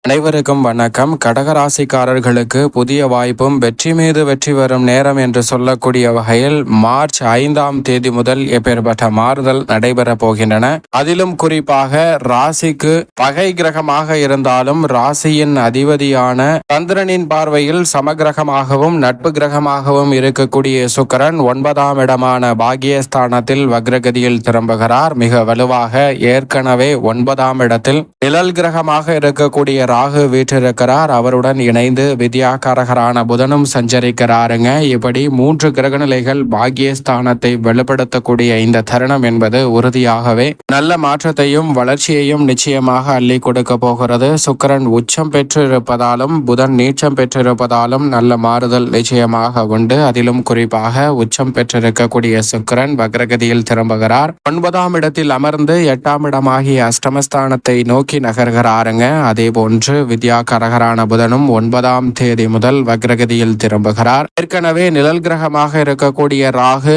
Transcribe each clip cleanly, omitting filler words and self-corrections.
அனைவருக்கும் வணக்கம். கடகராசிக்காரர்களுக்கு புதிய வாய்ப்பும் வெற்றி மீது வெற்றி வரும் நேரம் என்று சொல்லக்கூடிய வகையில் மார்ச் 5ஆம் தேதி முதல் எப்பேற்பட்ட மாறுதல் நடைபெற போகின்றன. அதிலும் குறிப்பாக ராசிக்கு பகை கிரகமாக இருந்தாலும் ராசியின் அதிபதியான சந்திரனின் பார்வையில் சமகிரகமாகவும் நட்பு கிரகமாகவும் இருக்கக்கூடிய சுக்கிரன் 9ஆம் இடமான பாகியஸ்தானத்தில் வக்ரகதியில் திரும்புகிறார். மிக வலுவாக ஏற்கனவே 9ஆம் இடத்தில் நிழல் கிரகமாக இருக்கக்கூடிய ராகு வீற்றிருக்கிறார். அவருடன் இணைந்து வித்யாகாரகரான புதனும் சஞ்சரிக்கிறாருங்க. இப்படி 3 கிரகநிலைகள் பாக்கியஸ்தானத்தை வெளிப்படுத்தக்கூடிய இந்த தருணம் என்பது உறுதியாகவே நல்ல மாற்றத்தையும் வளர்ச்சியையும் நிச்சயமாக அள்ளி கொடுக்க போகிறது. சுக்கிரன் உச்சம் பெற்றிருப்பதாலும் புதன் நீச்சம் பெற்றிருப்பதாலும் நல்ல மாறுதல் நிச்சயமாக உண்டு. அதிலும் குறிப்பாக உச்சம் பெற்றிருக்கக்கூடிய சுக்கிரன் வக்ரகதியில் திரும்புகிறார். 9ஆம் இடத்தில் அமர்ந்து 8ஆம் இடமாகிய அஷ்டமஸ்தானத்தை நோக்கி நகர்கிறாருங்க. அதே போன்று வித்யாகாரகரான புதனும் 9ஆம் தேதி முதல் வக்ரகதியில் திரும்புகிறார். ஏற்கனவே நிழல் கிரகமாக இருக்கக்கூடிய ராகு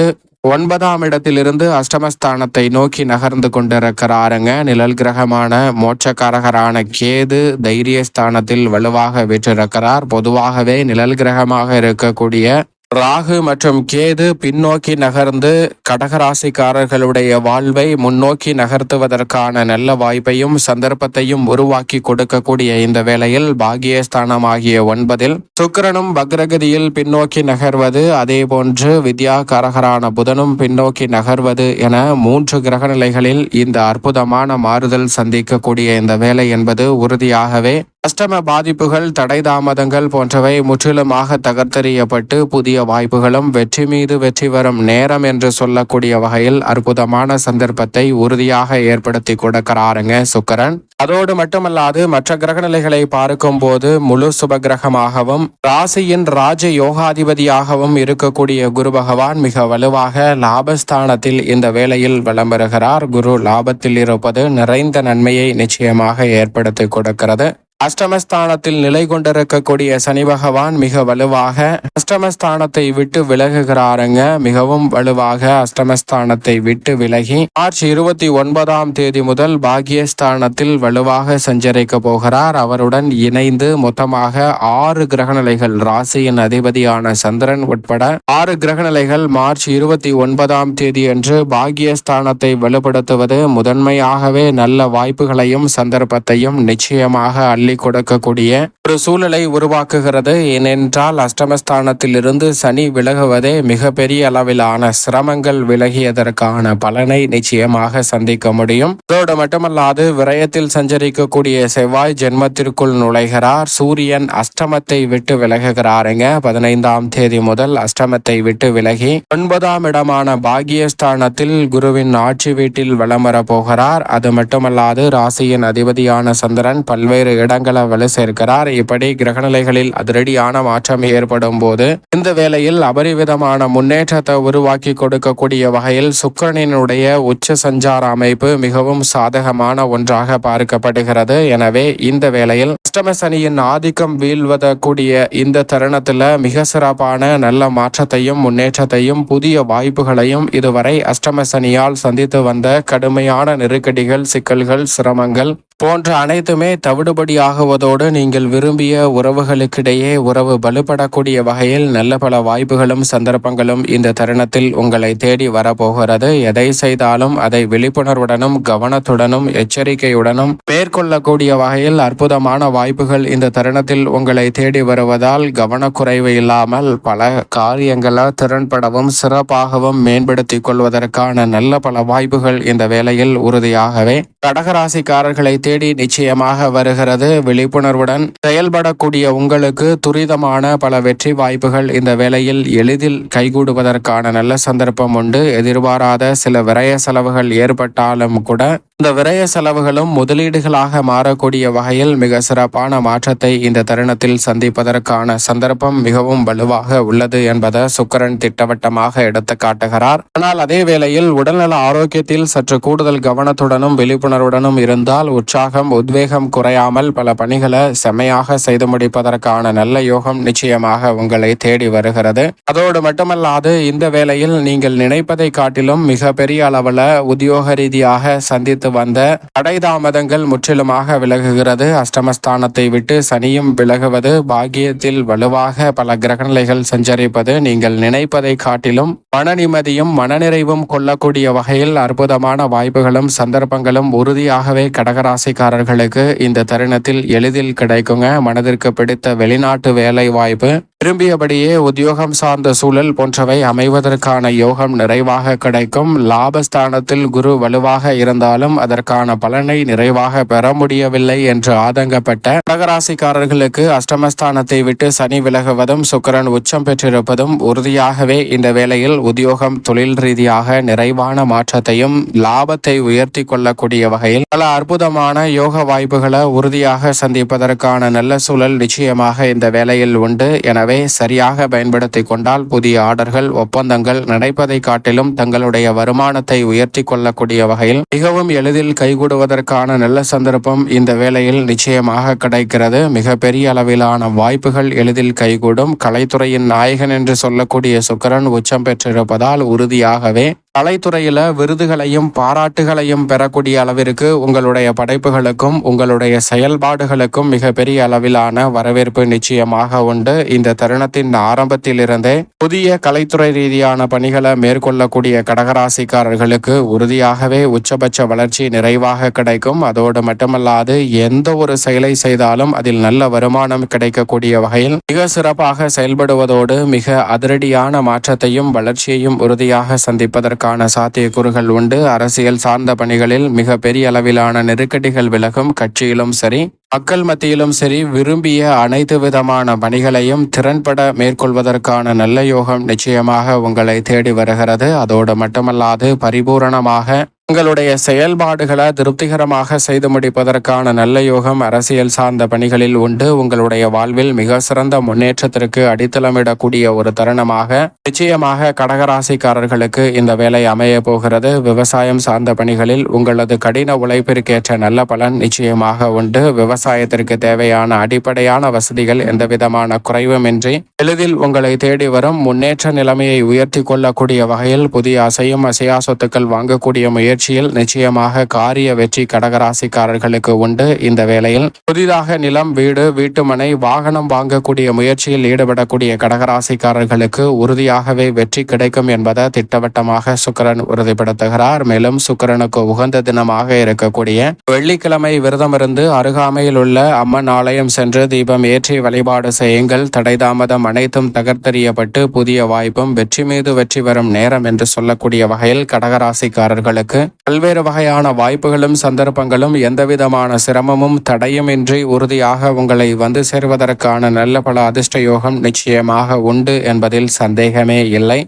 9ஆம் இடத்திலிருந்து அஷ்டமஸ்தானத்தை நோக்கி நகர்ந்து கொண்டிருக்கிறாருங்க. நிழல் கிரகமான மோட்சக்காரகரான கேது தைரியஸ்தானத்தில் வலுவாக வீற்றிருக்கிறார். பொதுவாகவே நிழல் கிரகமாக இருக்கக்கூடிய ராகு மற்றும் கேது பின்னோக்கி நகர்ந்து கடகராசிக்காரர்களுடைய வாழ்வை முன்னோக்கி நகர்த்துவதற்கான நல்ல வாய்ப்பையும் சந்தர்ப்பத்தையும் உருவாக்கி கொடுக்கக்கூடிய இந்த வேளையில் பாகியஸ்தானமாகிய 9இல் சுக்கிரனும் வக்ரகதியில் பின்னோக்கி நகர்வது, அதே போன்று வித்யாகாரகரான புதனும் பின்னோக்கி நகர்வது என 3 கிரகநிலைகளில் இந்த அற்புதமான மாறுதல் சந்திக்கக்கூடிய இந்த வேலை என்பது உறுதியாகவே அஷ்டம பாதிப்புகள் தடை தாமதங்கள் போன்றவை முற்றிலுமாக தகர்த்தெறியப்பட்டு புதிய வாய்ப்புகளும் வெற்றி மீது வெற்றி வரும் நேரம் என்று சொல்லக்கூடிய வகையில் அற்புதமான சந்தர்ப்பத்தை உறுதியாக ஏற்படுத்தி கொடுக்கிறாருங்க சுக்கிரன். அதோடு மட்டுமல்லாது மற்ற கிரகநிலைகளை பார்க்கும் போது முழு சுபகிரகமாகவும் ராசியின் ராஜ யோகாதிபதியாகவும் இருக்கக்கூடிய குரு பகவான் மிக வலுவாக லாபஸ்தானத்தில் இந்த வேளையில் வலம் வருகிறார். குரு லாபத்தில் இருப்பது நிறைந்த நன்மையை நிச்சயமாக ஏற்படுத்தி கொடுக்கிறது. அஷ்டமஸ்தானத்தில் நிலை கொண்டிருக்கக்கூடிய சனி பகவான் மிக வலுவாக அஷ்டமஸ்தானத்தை விட்டு விலகுகிறாருங்க. மிகவும் வலுவாக அஷ்டமஸ்தானத்தை விட்டு விலகி மார்ச் 29ஆம் தேதி முதல் பாகியஸ்தானத்தில் வலுவாக சஞ்சரிக்க போகிறார். அவருடன் இணைந்து மொத்தமாக 6 கிரகநிலைகள் ராசியின் அதிபதியான சந்திரன் உட்பட 6 கிரகநிலைகள் மார்ச் 29ஆம் தேதி அன்று பாகியஸ்தானத்தை வலுப்படுத்துவது முதன்மையாகவே நல்ல வாய்ப்புகளையும் சந்தர்ப்பத்தையும் நிச்சயமாக கொடுக்கக்கூடிய ஒரு சூழலை உருவாக்குகிறது. ஏனென்றால் அஷ்டமஸ்தானத்தில் இருந்து சனி விலகுவதே மிகப்பெரிய அளவிலான சிரமங்கள் விலகியதற்கான பலனை நிச்சயமாக சந்திக்க முடியும். அதோடு மட்டுமல்லாது விரயத்தில் சஞ்சரிக்கக்கூடிய செவ்வாய் ஜென்மத்திற்குள் நுழைகிறார். சூரியன் அஷ்டமத்தை விட்டு விலகுகிறாருங்க. 15ஆம் தேதி முதல் அஷ்டமத்தை விட்டு விலகி 9ஆம் இடமான பாகியஸ்தானத்தில் குருவின் ஆட்சி வீட்டில் வலம் வர போகிறார். அது மட்டுமல்லாது ராசியின் அதிபதியான சந்திரன் பல்வேறு இடங்களை வலு சேர்க்கிறார். இப்படி கிரகநிலைகளில் அதிரடியான மாற்றம் ஏற்படும் போது இந்த வேளையில் அபரிவிதமான முன்னேற்றத்தை உருவாக்கி கொடுக்கக்கூடிய வகையில் சுக்கிரனினுடைய உச்ச சஞ்சார அமைப்பு மிகவும் சாதகமான ஒன்றாக பார்க்கப்படுகிறது. எனவே இந்த வேளையில் அஷ்டம சனியின் ஆதிக்கம் வீழ்வதக்கூடிய இந்த தருணத்துல மிக சிறப்பான நல்ல மாற்றத்தையும் முன்னேற்றத்தையும் புதிய வாய்ப்புகளையும் இதுவரை அஷ்டம சனியால் சந்தித்து வந்த கடுமையான நெருக்கடிகள், சிக்கல்கள், சிரமங்கள் போன்ற அனைத்துமே தவிடுபடியாகுவதோடு நீங்கள் விரும்பிய உறவுகளுக்கிடையே உறவு வலுப்படக்கூடிய வகையில் நல்ல பல வாய்ப்புகளும் சந்தர்ப்பங்களும் இந்த தருணத்தில் உங்களை தேடி வரப்போகிறது. எதை செய்தாலும் அதை விழிப்புணர்வுடனும் கவனத்துடனும் எச்சரிக்கையுடனும் மேற்கொள்ளக்கூடிய வகையில் அற்புதமான வாய்ப்புகள் இந்த தருணத்தில் உங்களை தேடி வருவதால் கவனக்குறைவு இல்லாமல் பல காரியங்களை திறன்படவும் சிறப்பாகவும் மேம்படுத்திக் கொள்வதற்கான நல்ல பல வாய்ப்புகள் இந்த வேளையில் உறுதியாகவே கடகராசிக்காரர்களை தேடி நிச்சயமாக வருகிறது. விழிப்புணர்வுடன் செயல்படக்கூடிய உங்களுக்கு துரிதமான பல வெற்றி வாய்ப்புகள் இந்த வேளையில் எளிதில் கைகூடுவதற்கான நல்ல சந்தர்ப்பம் உண்டு. எதிர்பாராத சில விரய செலவுகள் ஏற்பட்டாலும் கூட இந்த விரய செலவுகளும் முதலீடுகளாக மாறக்கூடிய வகையில் மிக சிறப்பான மாற்றத்தை இந்த தருணத்தில் சந்திப்பதற்கான சந்தர்ப்பம் மிகவும் வலுவாக உள்ளது என்பதை சுக்கிரன் திட்டவட்டமாக எடுத்து காட்டுகிறார். ஆனால் அதே வேளையில் உடல்நல ஆரோக்கியத்தில் சற்று கூடுதல் கவனத்துடனும் விழிப்புணர்வுடனும் இருந்தால் உற்சாகம் உத்வேகம் குறையாமல் பல பணிகளை செம்மையாக செய்து முடிப்பதற்கான நல்ல யோகம் நிச்சயமாக உங்களை தேடி வருகிறது. அதோடு மட்டுமல்லாது இந்த வேளையில் நீங்கள் நினைப்பதை காட்டிலும் மிக பெரிய அளவில் உத்தியோக ரீதியாக சந்தித்து நீடித்து வந்த தடை தாமதங்கள் முற்றிலுமாக விலகுகிறது. அஷ்டமஸ்தானத்தை விட்டு சனியும் விலகுவது, பாக்கியத்தில் வலுவாக பல கிரகநிலைகள் சஞ்சரிப்பது, நீங்கள் நினைப்பதை காட்டிலும் மன நிம்மதியும் மனநிறைவும் கொள்ளக்கூடிய வகையில் அற்புதமான வாய்ப்புகளும் சந்தர்ப்பங்களும் உறுதியாகவே கடகராசிக்காரர்களுக்கு இந்த தருணத்தில் எளிதில் கிடைக்குங்க. மனதிற்கு பிடித்த வெளிநாட்டு வேலை வாய்ப்பு, விரும்பியபடியே உத்தியோகம் சார்ந்த சூழல் போன்றவை அமைவதற்கான யோகம் நிறைவாக கிடைக்கும். லாபஸ்தானத்தில் குரு வலுவாக இருந்தாலும் அதற்கான பலனை நிறைவாக பெற முடியவில்லை என்று ஆதங்கப்பட்ட கடகராசிக்காரர்களுக்கு அஷ்டமஸ்தானத்தை விட்டு சனி விலகுவதும் சுக்கிரன் உச்சம் பெற்றிருப்பதும் உறுதியாகவே இந்த வேளையில் உத்தியோகம் தொழில் ரீதியாக நிறைவான மாற்றத்தையும் லாபத்தை உயர்த்தி கொள்ளக்கூடிய வகையில் பல அற்புதமான யோக வாய்ப்புகளை உறுதியாக சந்திப்பதற்கான நல்ல சூழல் நிச்சயமாக இந்த வேளையில் உண்டு. எனவே சரியாக பயன்படுத்தி கொண்டால் புதிய ஆர்டர்கள், ஒப்பந்தங்கள் நடப்பதை காட்டிலும் தங்களுடைய வருமானத்தை உயர்த்தி கொள்ளக்கூடிய வகையில் மிகவும் எளிதில் கைகூடுவதற்கான நல்ல சந்தர்ப்பம் இந்த வேளையில் நிச்சயமாக கிடைக்கிறது. மிக பெரிய அளவிலான வாய்ப்புகள் எளிதில் கைகூடும். கலைத்துறையின் நாயகன் என்று சொல்லக்கூடிய சுக்கிரன் உச்சம் பெற்றிருப்பதால் உறுதியாகவே கலைத்துறையில விருதுகளையும் பாராட்டுகளையும் பெறக்கூடிய அளவிற்கு உங்களுடைய படைப்புகளுக்கும் உங்களுடைய செயல்பாடுகளுக்கும் மிக பெரிய அளவிலான வரவேற்பு நிச்சயமாக உண்டு. இந்த தருணத்தின் ஆரம்பத்திலிருந்தே புதிய கலைத்துறை ரீதியான பணிகளை மேற்கொள்ளக்கூடிய கடகராசிக்காரர்களுக்கு உறுதியாகவே உச்சபட்ச வளர்ச்சி நிறைவாக கிடைக்கும். அதோடு மட்டுமல்லாது எந்த ஒரு செயலை செய்தாலும் அதில் நல்ல வருமானம் கிடைக்கக்கூடிய வகையில் மிக சிறப்பாக செயல்படுவதோடு மிக அதிரடியான மாற்றத்தையும் வளர்ச்சியையும் உறுதியாக சந்திப்பதற்கு சாத்தியக்கூறுகள் உண்டு. அரசியல் சார்ந்த பணிகளில் மிக பெரிய அளவிலான நெருக்கடிகள் விலகும். கட்சியிலும் சரி, மக்கள் மத்தியிலும் சரி, விரும்பிய அனைத்து விதமான பணிகளையும் திறன்பட மேற்கொள்வதற்கான நல்ல யோகம் நிச்சயமாக உங்களை தேடி வருகிறது. அதோடு மட்டுமல்லாது பரிபூரணமாக உங்களுடைய செயல்பாடுகளை திருப்திகரமாக செய்து முடிப்பதற்கான நல்ல யோகம் அரசியல் சார்ந்த பணிகளில் உண்டு. உங்களுடைய வாழ்வில் மிக சிறந்த முன்னேற்றத்திற்கு அடித்தளமிடக்கூடிய ஒரு தருணமாக நிச்சயமாக கடகராசிக்காரர்களுக்கு இந்த வேலை அமைய போகிறது. விவசாயம் சார்ந்த பணிகளில் உங்களது கடின உழைப்பிற்கேற்ற நல்ல பலன் நிச்சயமாக உண்டு. விவசாயத்திற்கு தேவையான அடிப்படையான வசதிகள் எந்தவிதமான குறைவுமின்றி எளிதில் உங்களை தேடி வரும். முன்னேற்ற நிலைமையை உயர்த்தி கொள்ளக்கூடிய வகையில் புதிய அசையும் அசையா சொத்துக்கள் வாங்கக்கூடிய முயற்சியில் நிச்சயமாக காரிய வெற்றி கடகராசிக்காரர்களுக்கு உண்டு. இந்த வேளையில் புதிதாக நிலம், வீடு, வீட்டுமனை, வாகனம் வாங்கக்கூடிய முயற்சியில் ஈடுபடக்கூடிய கடகராசிக்காரர்களுக்கு உறுதியாகவே வெற்றி கிடைக்கும் என்பதை திட்டவட்டமாக சுக்கிரன் உறுதிப்படுத்துகிறார். மேலும் சுக்கிரனுக்கு உகந்த தினமாக இருக்கக்கூடிய வெள்ளிக்கிழமை விரதமிருந்து அருகாமையில் உள்ள அம்மன் ஆலயம் சென்று தீபம் ஏற்றி வழிபாடு செய்யுங்கள். தடை தாமதம் அனைத்தும் தகர்த்தெறியப்பட்டு புதிய வாய்ப்பும் வெற்றி மீது வெற்றி வரும் நேரம் என்று சொல்லக்கூடிய வகையில் கடகராசிக்காரர்களுக்கு பல்வேறு வகையான வாய்ப்புகளும் சந்தர்ப்பங்களும் எந்தவிதமான சிரமமும் தடையுமின்றி உறுதியாக உங்களை வந்து சேர்வதற்கான நல்ல பல அதிர்ஷ்ட யோகம் நிச்சயமாக உண்டு என்பதில் சந்தேகமே இல்லை.